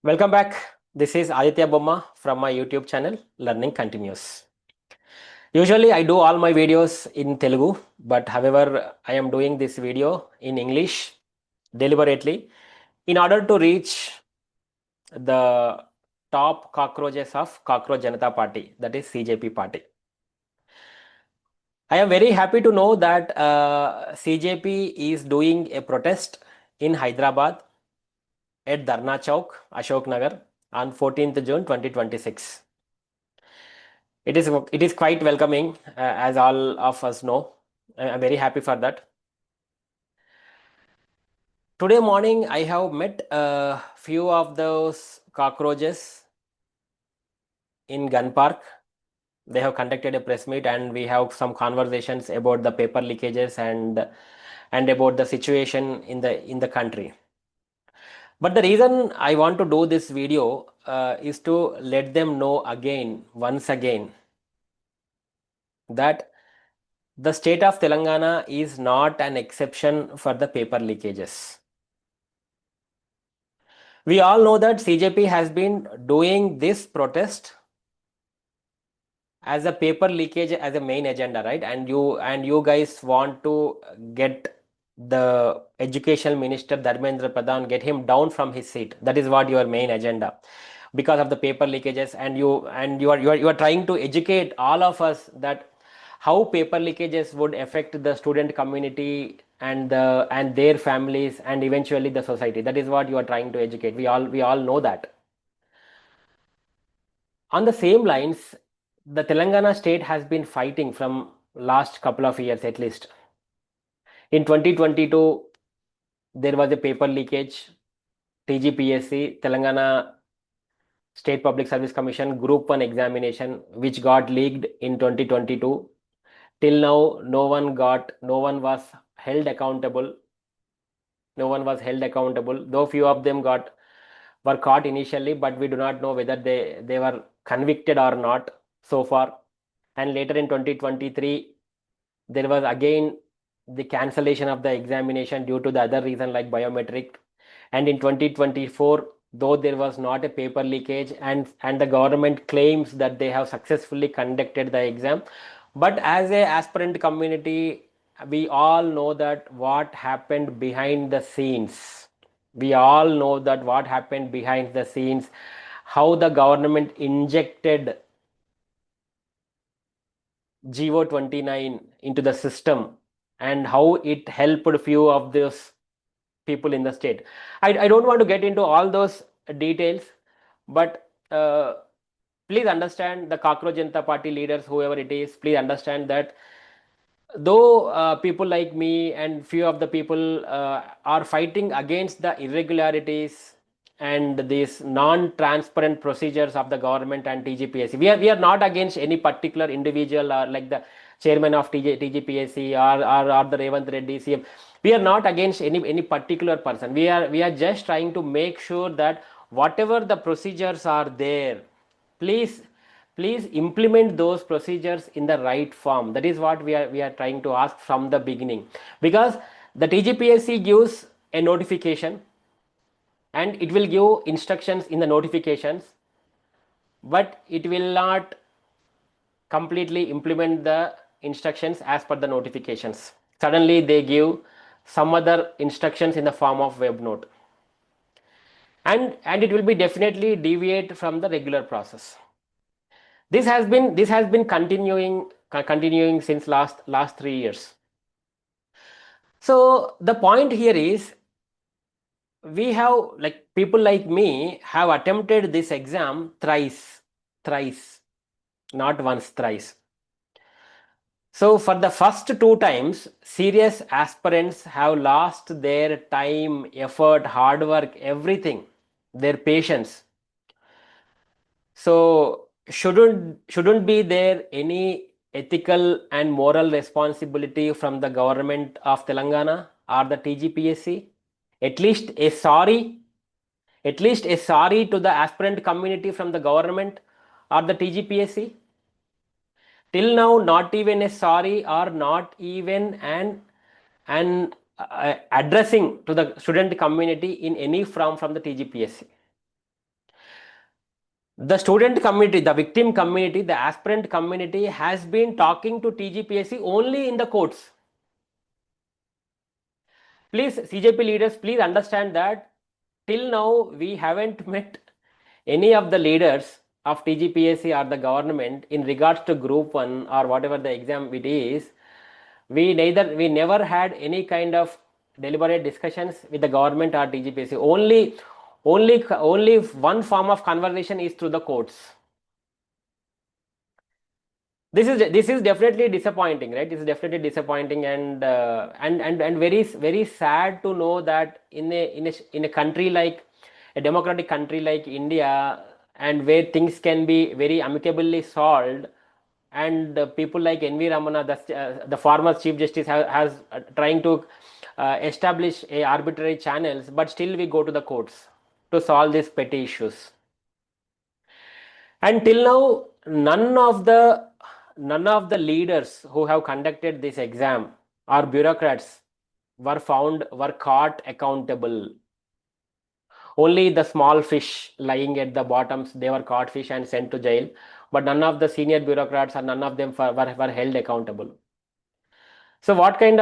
Welcome back. This is Aditya Bomma from my YouTube channel, Learning Continues. Usually, I do all my videos in Telugu, but however, I am doing this video in English deliberately in order to reach the top cockroaches of Cockroach Janata Party, that is CJP party. I am very happy to know that CJP is doing a protest in Hyderabad at Dharna Chowk, Ashok Nagar on 14th June 2026. It is quite welcoming, as all of us know. I'm very happy for that. Today morning, I have met a few of those cockroaches in Gun Park. They have conducted a press meet, and we have some conversations about the paper leakages and about the situation in the country. But the reason I want to do this video is to let them know once again, that the state of Telangana is not an exception for the paper leakages. We all know that CJP has been doing this protest as a paper leakage as a main agenda, right? And you guys want to get the educational minister Dharmendra Pradhan, get him down from his seat. That is what your main agenda, because of the paper leakages, and you are trying to educate all of us that how paper leakages would affect the student community and their families and eventually the society. That is what you are trying to educate. We all know that. On the same lines, the Telangana state has been fighting from last couple of years at least. In 2022, there was a paper leakage. TGPSC, Telangana State Public Service Commission Group-1 examination, which got leaked in 2022. Till now, no one was held accountable. No one was held accountable, though few of them were caught initially, but we do not know whether they were convicted or not so far. And later in 2023, there was again the cancellation of the examination due to the other reason like biometric. And in 2024, though there was not a paper leakage, and the government claims that they have successfully conducted the exam, but as a aspirant community, we all know that what happened behind the scenes. We all know that what happened behind the scenes, how the government injected GO29 into the system, and how it helped few of those people in the state. I don't want to get into all those details, but please understand, the Cockroach Janata Party leaders, whoever it is, please understand that though people like me and few of the people are fighting against the irregularities and these non-transparent procedures of the government and TGPSC, we are not against any particular individual, or like the chairman of TGPSC or the Revant Reddy CM. We are not against any particular person. We are just trying to make sure that whatever the procedures are there, please implement those procedures in the right form. That is what we are trying to ask from the beginning, because the TGPSC gives a notification and it will give instructions in the notifications, but it will not completely implement the instructions as per the notifications. Suddenly they give some other instructions in the form of web note, and it will be definitely deviate from the regular process. This has been continuing since last 3 years. So the point here is, we have, like, people like me have attempted this exam thrice, not once, thrice. So for the first two times, serious aspirants have lost their time, effort, hard work, everything, their patience. So shouldn't be there any ethical and moral responsibility from the government of Telangana or the TGPSC? At least a sorry, to the aspirant community from the government or the TGPSC. Till now, not even a sorry, or not even an addressing to the student community in any form from the TGPSC. The student community, the victim community, the aspirant community has been talking to TGPSC only in the courts. Please, CJP leaders, please understand that till now we haven't met any of the leaders of TGPSC or the government in regards to Group 1 or whatever the exam it is. We never had any kind of deliberate discussions with the government or TGPSC. Only one form of conversation is through the courts. This is definitely disappointing, right? This is definitely disappointing, and very sad to know that in a country like a democratic country like India, and where things can be very amicably solved, and people like NV Ramana, the former Chief Justice, has trying to establish a arbitrary channels, but still we go to the courts to solve these petty issues. And till now, none of the leaders who have conducted this exam or bureaucrats were caught accountable. Only the small fish lying at the bottoms, they were caught fish and sent to jail. But none of the senior bureaucrats, or none of them were held accountable. So what kind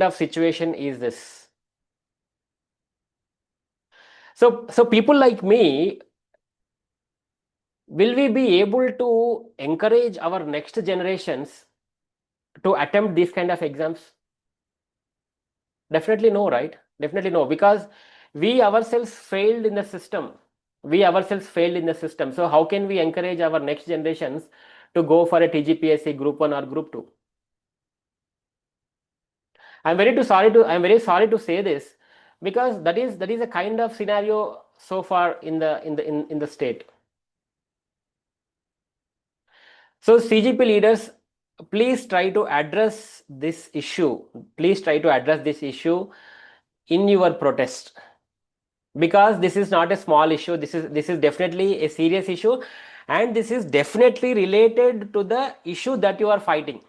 of situation is this? So people like me, will we be able to encourage our next generations to attempt these kind of exams? Definitely no, right? Definitely no, because we ourselves failed in the system. We ourselves failed in the system. So how can we encourage our next generations to go for a TGPSC Group 1 or Group 2? I'm very sorry to say this, because that is a kind of scenario so far in the state. So CGP leaders, please try to address this issue. Please try to address this issue in your protest, because this is not a small issue. This is definitely a serious issue, and this is definitely related to the issue that you are fighting.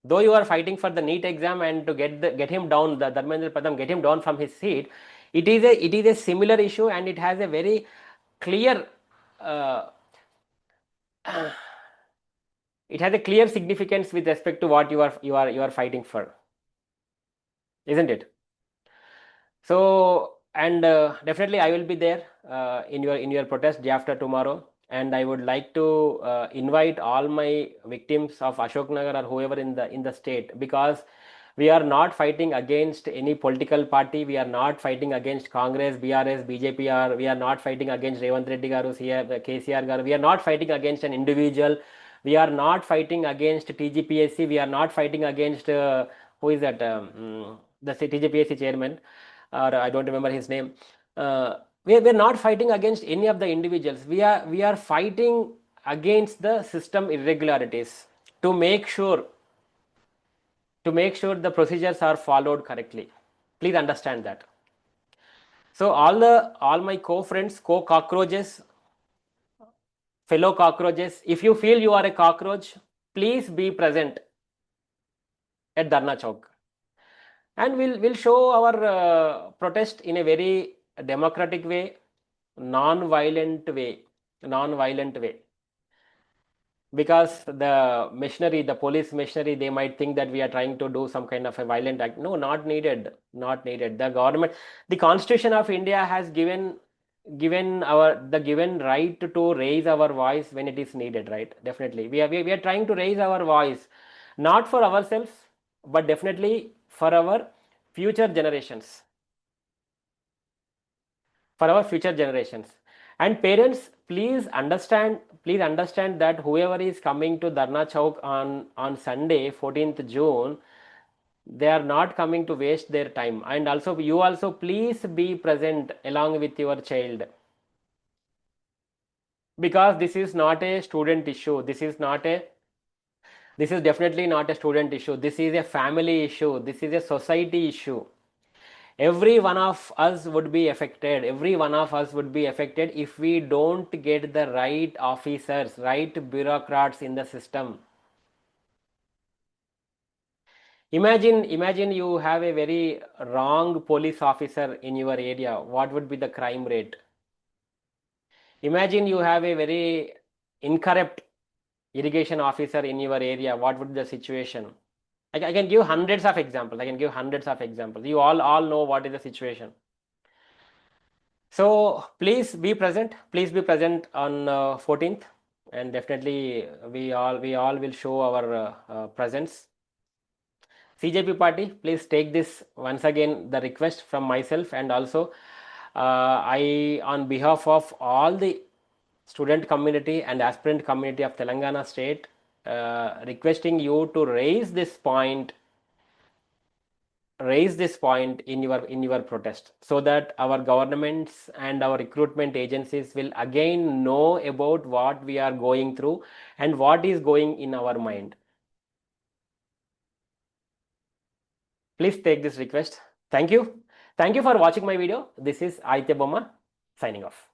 Though you are fighting for the NEET exam and to get him down, the Dharmendra Pradhan, get him down from his seat, it is a similar issue, and it has a very clear uh, it has a clear significance with respect to what you are fighting for, isn't it? So, and definitely I will be there in your protest day after tomorrow, and I would like to invite all my victims of Ashok Nagar or whoever in the state, because we are not fighting against any political party. We are not fighting against Congress, BRS, BJP, or we are not fighting against Revant Reddy garu, KCR garu. We are not fighting against an individual. We are not fighting against TGPSC. We are not fighting against who is that? The TGPSC chairman, or I don't remember his name. We are not fighting against any of the individuals. We are fighting against the system irregularities, to make sure the procedures are followed correctly. Please understand that. So all my co-friends, co-cockroaches, fellow cockroaches, if you feel you are a cockroach, please be present at Dharna Chowk, and we'll show our protest in a very democratic way, non-violent way, non-violent way. Because the police machinery, they might think that we are trying to do some kind of a violent act. No, not needed, not needed. The government, the Constitution of India has given right to raise our voice when it is needed, right? Definitely we are trying to raise our voice, not for ourselves, but definitely for our future generations, for our future generations. And parents, please understand that whoever is coming to Dharna Chowk on Sunday 14th June, they are not coming to waste their time. And also, you also please be present along with your child, because this is not a student issue. This is definitely not a student issue. This is a family issue. This is a society issue. Every one of us would be affected. Every one of us would be affected if we don't get the right officers, right bureaucrats in the system. Imagine you have a very wrong police officer in your area. What would be the crime rate? Imagine you have a very incorrect irrigation officer in your area. What would be the situation? I can give hundreds of examples. I can give hundreds of examples. You all know what is the situation. So please be present. Please be present on 14th, and definitely we all will show our presence. CJP party, please take this once again, the request from myself, and also I, on behalf of all the student community and aspirant community of Telangana state, requesting you to raise this point in your protest, so that our governments and our recruitment agencies will again know about what we are going through and what is going in our mind. Please take this request. Thank you. Thank you for watching my video. This is Aditya Bomma signing off.